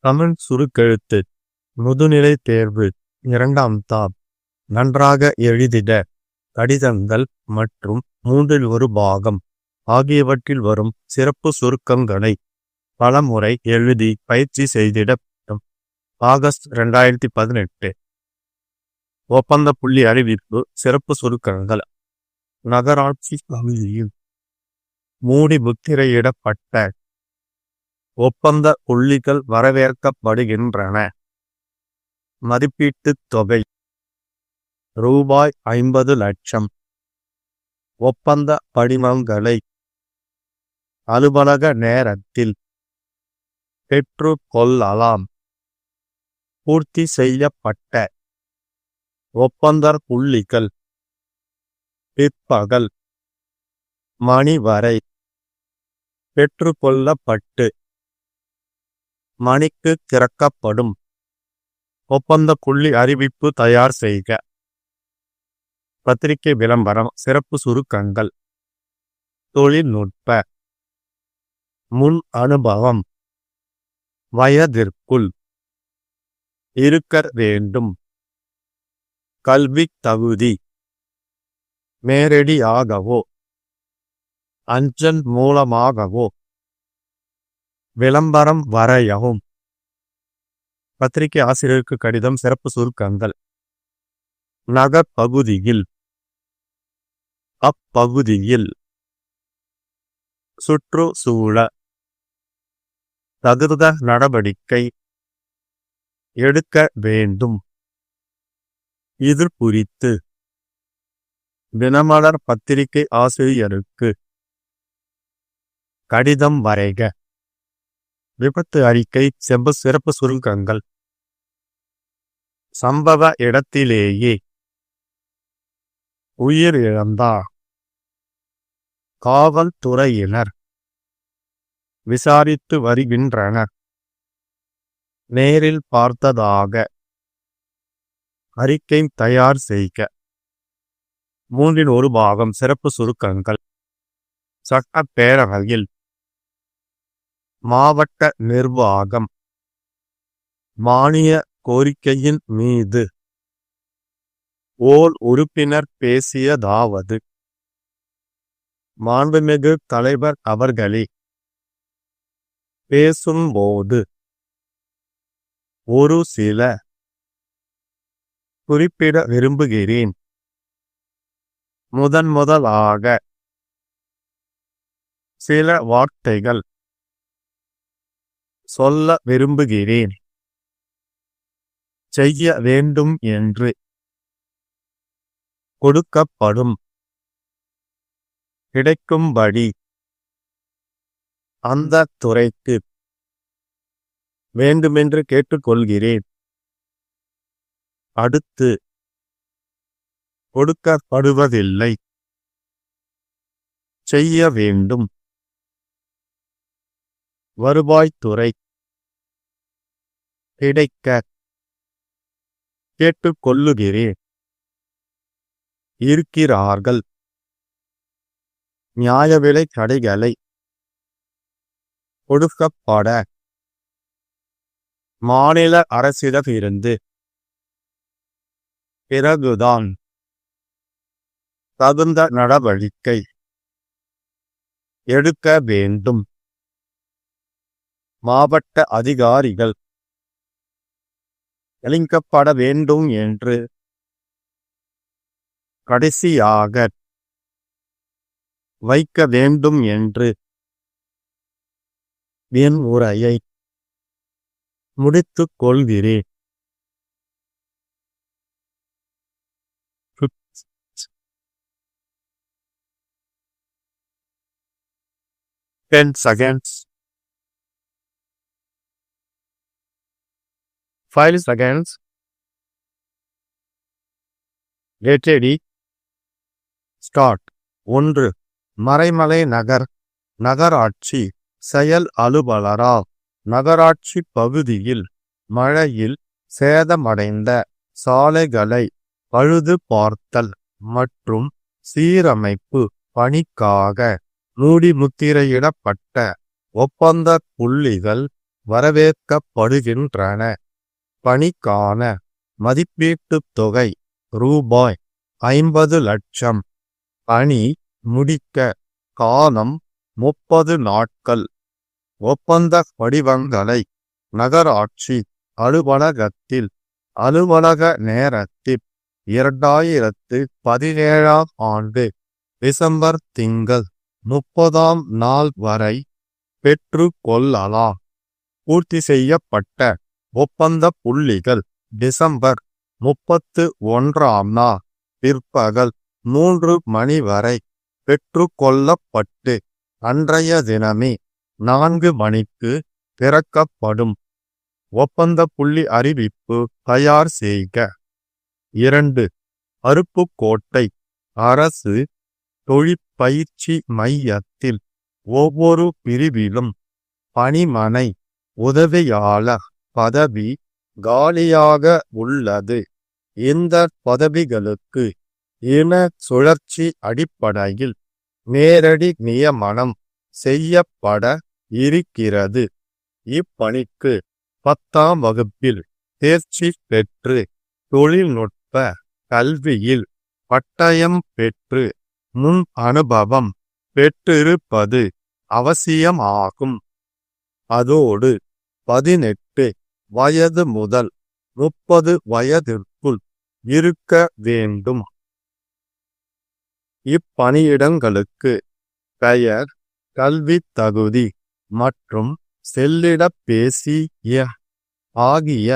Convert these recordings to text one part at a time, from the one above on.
தமிழ் சுருக்கெழுத்து முதுநிலை தேர்வு 2ஆம் தாள். நன்றாக எழுதிட கடிதங்கள் மற்றும் 1/3 பாகம் ஆகியவற்றில் வரும் சிறப்பு சுருக்கங்களை பலமுறை எழுதி பயிற்சி செய்திட வேண்டும். ஆகஸ்ட் 2018. ஒப்பந்த புள்ளி அறிவிப்பு. சிறப்பு சுருக்கங்கள். நகராட்சி பகுதியில் மூடி முத்திரையிடப்பட்ட ஒப்பந்த புள்ளிகள் வரவேற்கப்படுகின்றன. மதிப்பீட்டுத் தொகை ரூபாய் 50 லட்சம். ஒப்பந்த படிமங்களை அலுவலக நேரத்தில் பெற்று கொள்ளலாம். பூர்த்தி செய்யப்பட்ட ஒப்பந்த புள்ளிகள் பிற்பகல் மணி வரை பெற்றுக்கொள்ளப்பட்டு மணிக்கு திறக்கப்படும். ஒப்பந்த புள்ளி அறிவிப்பு தயார் செய்க. பத்திரிகை விளம்பரம். சிறப்பு சுருக்கங்கள். தொழில்நுட்ப முன் அனுபவம் வயதிற்குள் இருக்க வேண்டும். கல்வி தகுதி நேரடியாகவோ அஞ்சல் மூலமாகவோ விளம்பரம் வரையவும். பத்திரிகை ஆசிரியருக்கு கடிதம். சிறப்பு சுருக்கங்கள். நகர் பகுதியில் அப்பகுதியில் சுற்றுச்சூழ தகுந்த நடவடிக்கை எடுக்க வேண்டும். இது குறித்து தினமலர் பத்திரிகை ஆசிரியருக்கு கடிதம் வரைக. விபத்து அறிக்கை. சிறப்பு சுருக்கங்கள். சம்பவ இடத்திலேயே உயிரிழந்தார். காவல்துறையினர் விசாரித்து வருகின்றனர். நேரில் பார்த்ததாக அறிக்கை தயார் செய்க. 1/3 பாகம். சிறப்பு சுருக்கங்கள். சட்டப்பேரவையில் மாவட்ட நிர்வாகம் மானிய கோரிக்கையின் மீது ஓர் உறுப்பினர் பேசியதாவது: மாண்புமிகு தலைவர் அவர்களே, பேசும்போது ஒரு சில குறிப்பிட விரும்புகிறேன். முதலாக சில வார்த்தைகள் சொல்ல விரும்புகிறேன். செய்ய வேண்டும் என்று கொடுக்கப்படும் கிடைக்கும்படி அந்த துறைக்கு வேண்டுமென்று கேட்டுக்கொள்கிறேன். அடுத்து கொடுக்கப்படுவதில்லை, செய்ய வேண்டும். வருவாய்த்துறை கிடைக்க கேட்டுக்கொள்ளுகிறேன். இருக்கிறார்கள். நியாய விலை கடைகளை கொடுக்கப்பட மாநில அரசிடமிருந்து பிறகுதான் தகுந்த நடவடிக்கை எடுக்க வேண்டும். மாவட்ட அதிகாரிகள் அளிக்கப்பட வேண்டும் என்று கடைசியாக வைக்க வேண்டும் என்று என் உரையை முடித்துக் கொள்கிறேன். 10 seconds. 5 seconds. Get ready. Start. 1. Maraimalai நகராட்சி செயல் அலுவலரால் நகராட்சி பகுதியில் மழையில் சேதமடைந்த சாலைகளை பழுது பார்த்தல் மற்றும் சீரமைப்பு பணிக்காக மூடி முத்திரையிடப்பட்ட ஒப்பந்த புள்ளிகள் வரவேற்கப்படுகின்றன. பணிக்கான மதிப்பீட்டுத் தொகை ரூபாய் 50 லட்சம். பணி முடிக்க காலம் 30 நாட்கள். ஒப்பந்த படிவங்களை நகராட்சி அலுவலகத்தில் அலுவலக நேரத்தில் 2017 ஆண்டு டிசம்பர் திங்கள் 30ஆம் நாள் வரை பெற்று கொள்ளலாம். பூர்த்தி செய்யப்பட்ட ஒப்பந்த புள்ளிகள் டிசம்பர் 31ஆம் நாள் பிற்பகல் 3 மணி வரை பெற்று கொள்ளப்பட்டு அன்றைய தினமே 4 மணிக்கு திறக்கப்படும். ஒப்பந்த புள்ளி அறிவிப்பு தயார் செய்க. 2. அருப்புக்கோட்டை அரசு தொழிற்பயிற்சி மையத்தில் ஒவ்வொரு பிரிவிலும் பணிமனை உதவியாளர் பதவி காலியாக உள்ளது. இந்த பதவிகளுக்கு இன சுழற்சி அடிப்படையில் நேரடி நியமனம் செய்யப்பட இருக்கிறது. இப்பணிக்கு 10ஆம் வகுப்பில் தேர்ச்சி பெற்று தொழில்நுட்ப கல்வியில் பட்டயம் பெற்று முன் அனுபவம் பெற்றிருப்பது அவசியமாகும். அதோடு 18 வயது முதல் 30 வயதிற்குள் இருக்க வேண்டும். இப்பணியிடங்களுக்கு பெயர், கல்வித் தகுதி மற்றும் செல்லிடப்பேசி ஆகிய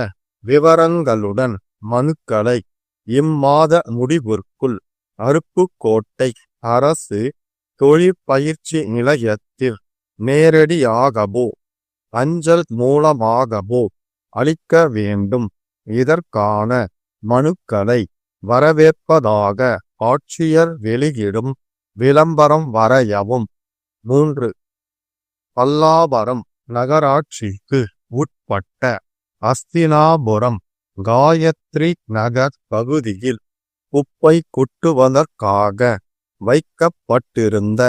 விவரங்களுடன் மனுக்களை இம்மாத முடிவிற்குள் அருப்புக்கோட்டை அரசு தொழிற்பயிற்சி நிலையத்தில் நேரடியாகவோ அஞ்சல் மூலமாகவோ அளிக்க வேண்டும். இதற்கான மனுக்களை வரவேற்பதாக ஆட்சியர் வெளியிடும் விளம்பரம் வரையவும். 3. பல்லாவரம் நகராட்சிக்கு உட்பட்ட அஸ்தினாபுரம் காயத்ரி நகர் பகுதியில் குப்பை கொட்டுவதற்காக வைக்கப்பட்டிருந்த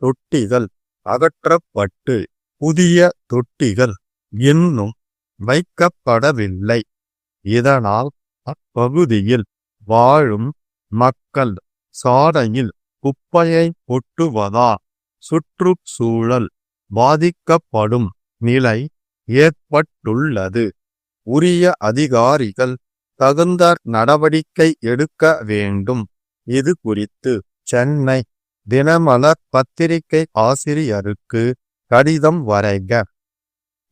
தொட்டிகள் அகற்றப்பட்டு புதிய தொட்டிகள் இன்னும் வைக்கப்படவில்லை. இதனால் அப்பகுதியில் வாழும் மக்கள் சாலையில் குப்பையை கொட்டுவதால் சுற்றுச்சூழல் பாதிக்கப்படும் நிலை ஏற்பட்டுள்ளது. உரிய அதிகாரிகள் தகுந்த நடவடிக்கை எடுக்க வேண்டும். இது குறித்து சென்னை தினமலர் பத்திரிகை ஆசிரியருக்கு கடிதம் வரைக.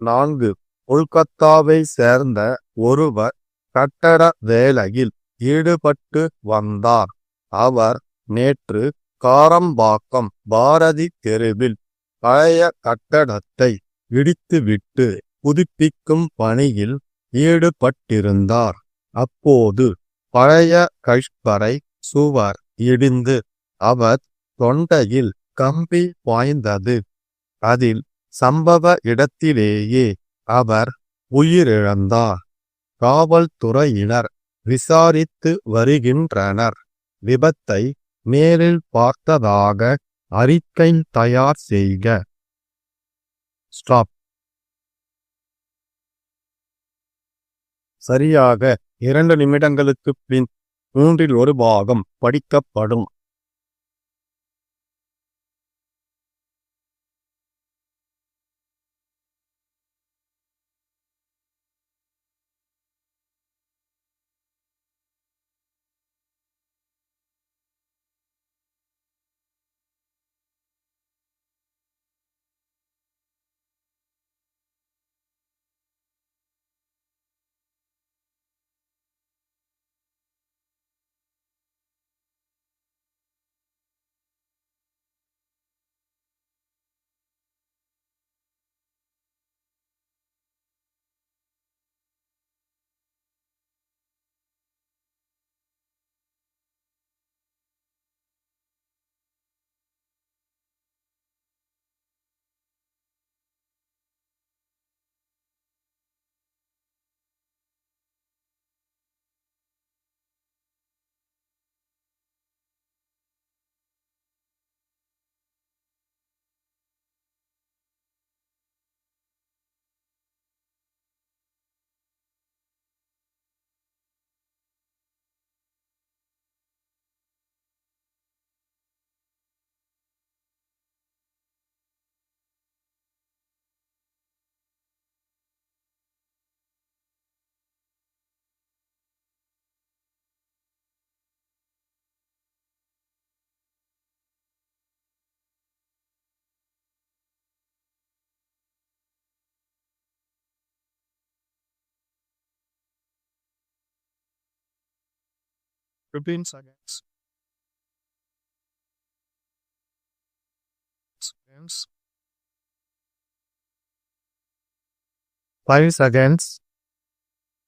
4. கொல்கத்தாவை சேர்ந்த ஒருவர் கட்டட வேலையில் ஈடுபட்டு வந்தார். அவர் நேற்று காரம்பாக்கம் பாரதி தெருவில் பழைய கட்டடத்தை இடித்துவிட்டு புதுப்பிக்கும் பணியில் ஈடுபட்டிருந்தார். அப்போது பழைய கழிப்பறை சுவர் இடிந்து அவர் தொண்டையில் கம்பி பாய்ந்தது. அதில் சம்பவ இடத்திலேயே அவர் உயிரிழந்தார். காவல்துறையினர் விசாரித்து வருகின்றனர். விபத்தை நேரில் பார்த்ததாக அறிக்கை தயார் செய்க. ஸ்டாப். சரியாக 2 நிமிடங்களுக்கு பின் 3இல் 1 பாகம் படிக்கப்படும். 15 seconds. 5 seconds.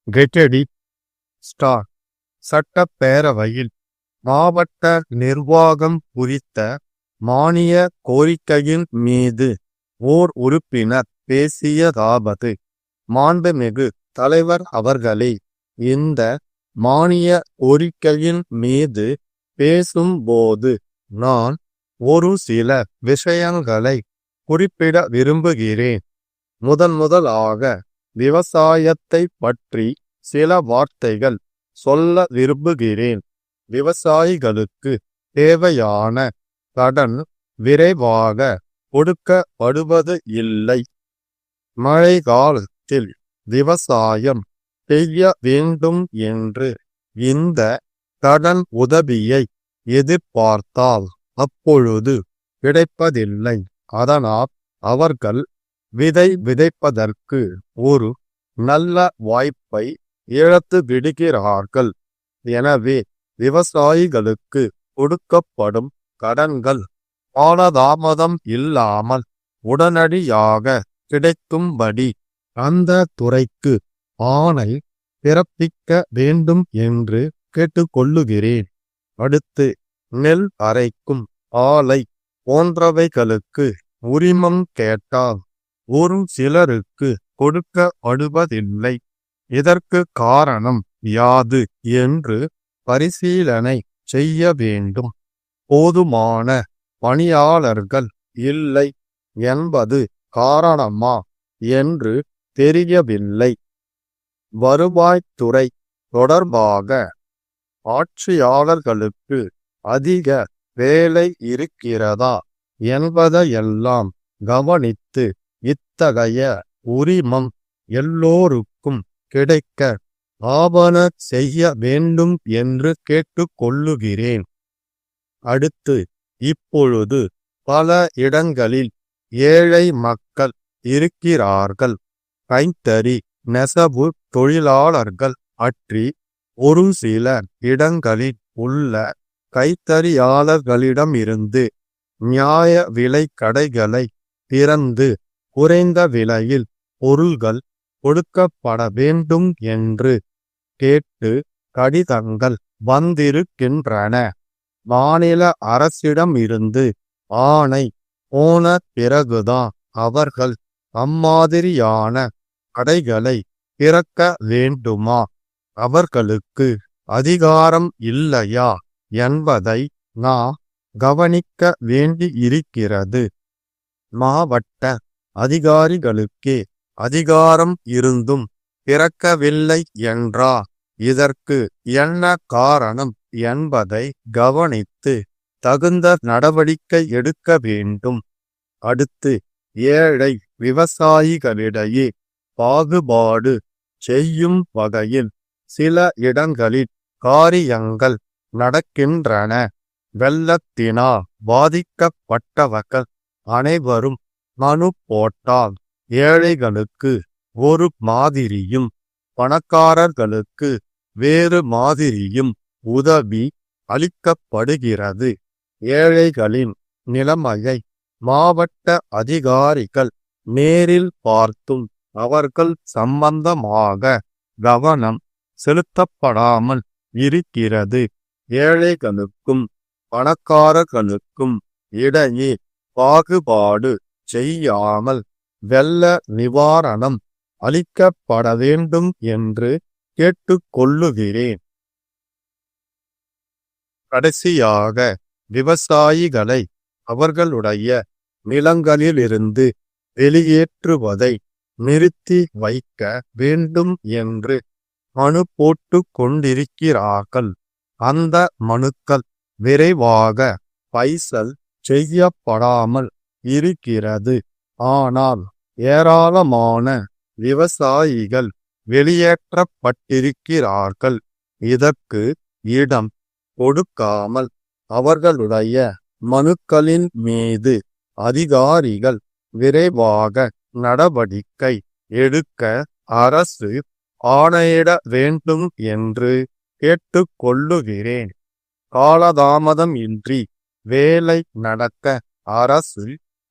Get ready. Start. சட்டப்பேரவையில் மாவட்ட நிர்வாகம் குறித்த மானிய கோரிக்கையின் மீது ஓர் உறுப்பினர் பேசியதாவது: மாண்புமிகு தலைவர் அவர்களே, இந்த மானிய கோரிக்கையின் மீது பேசும்போது நான் ஒரு சில விஷயங்களை குறிப்பிட விரும்புகிறேன். முதலாக விவசாயத்தை பற்றி சில வார்த்தைகள் சொல்ல விரும்புகிறேன். விவசாயிகளுக்கு தேவையான கடன் விரைவாக கொடுக்கப்படுவது இல்லை. மழை காலத்தில் விவசாயம் செய்ய வேண்டும் என்று இந்த கடன் உதவியை எதிர்பார்த்தால் அப்பொழுது கிடைப்பதில்லை. அதனால் அவர்கள் விதை விதைப்பதற்கு ஒரு நல்ல வாய்ப்பை இழந்து விடுகிறார்கள். எனவே விவசாயிகளுக்கு கொடுக்கப்படும் கடன்கள் காலதாமதம் இல்லாமல் உடனடியாக கிடைக்கும்படி அந்த துறைக்கு ஆணை பிறப்பிக்க வேண்டும் என்று கேட்டுக்கொள்ளுகிறேன். அடுத்து, நெல் அரைக்கும் ஆலை போன்றவைகளுக்கு உரிமம் கேட்டால் ஒரு சிலருக்கு கொடுக்கப்படுவதில்லை. இதற்கு காரணம் யாது என்று பரிசீலனை செய்ய வேண்டும். போதுமான பணியாளர்கள் இல்லை என்பது காரணமா என்று தெரியவில்லை. வருவாய்த்துறை தொடர்பாக ஆட்சியாளர்களுக்கு அதிக வேலை இருக்கிறதா என்பதையெல்லாம் கவனித்து இத்தகைய உரிமம் எல்லோருக்கும் கிடைக்க ஆவண செய்ய வேண்டும் என்று கேட்டுக்கொள்ளுகிறேன். அடுத்து, இப்பொழுது பல இடங்களில் ஏழை மக்கள் இருக்கிறார்கள். கைத்தறி நெசவு தொழிலாளர்கள் பற்றி ஒரு சில இடங்களில் உள்ள கைத்தறியாளர்களிடமிருந்து நியாய விலை கடைகளை திறந்து குறைந்த விலையில் பொருள்கள் கொடுக்கப்பட வேண்டும் என்று கேட்டு கடிதங்கள் வந்திருக்கின்றன. மாநில அரசிடமிருந்து ஆணை போன பிறகுதான் அவர்கள் அம்மாதிரியான கடைகளை திறக்க வேண்டுமா? அவர்களுக்கு அதிகாரம் இல்லையா என்பதை நாம் கவனிக்க வேண்டியிருக்கிறது. மாவட்ட அதிகாரிகளுக்கே அதிகாரம் இருந்தும் திறக்கவில்லை என்றா இதற்கு என்ன காரணம் என்பதை கவனித்து தகுந்த நடவடிக்கை எடுக்க வேண்டும். அடுத்து, ஏழை விவசாயிகளிடையே பாகுபாடு செய்யும் வகையில் சில இடங்களில் காரியங்கள் நடக்கின்றன. வெள்ளத்தினால் பாதிக்கப்பட்டவர்கள் அனைவரும் மனு போட்டால் ஏழைகளுக்கு ஒரு மாதிரியும் பணக்காரர்களுக்கு வேறு மாதிரியும் உதவி அளிக்கப்படுகிறது. ஏழைகளின் நிலைமையை மாவட்ட அதிகாரிகள் நேரில் பார்த்தும் அவர்கள் சம்பந்தமாக கவனம் செலுத்தப்படாமல் இருக்கிறது. ஏழைகளுக்கும் பணக்காரர்களுக்கும் இடையே பாகுபாடு செய்யாமல் வெள்ள நிவாரணம் அளிக்கப்பட வேண்டும் என்று கேட்டுக்கொள்ளுகிறேன். கடைசியாக, விவசாயிகளை அவர்களுடைய நிலங்களிலிருந்து வெளியேற்றுவதை நிறுத்தி வைக்க வேண்டும் என்று மனு போட்டு கொண்டிருக்கிறார்கள். அந்த மனுக்கள் விரைவாக பைசல் செய்யப்படாமல் இருக்கிறது. ஆனால் ஏராளமான விவசாயிகள் வெளியேற்றப்பட்டிருக்கிறார்கள். இதற்கு இடம் கொடுக்காமல் அவர்களுடைய மனுக்களின் மீது அதிகாரிகள் விரைவாக நடவடிக்கை எடுக்க அரசு ஆணையிட வேண்டும் என்று கேட்டுக் கொள்ளுகிறேன். காலதாமதம் இன்றி வேலை நடக்க அரசு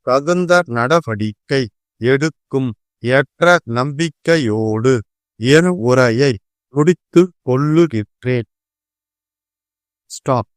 தகுந்த நடவடிக்கை எடுக்கும் என்ற நம்பிக்கையோடு என் உரையை முடித்துக் கொள்ளுகிறேன். ஸ்டாப்.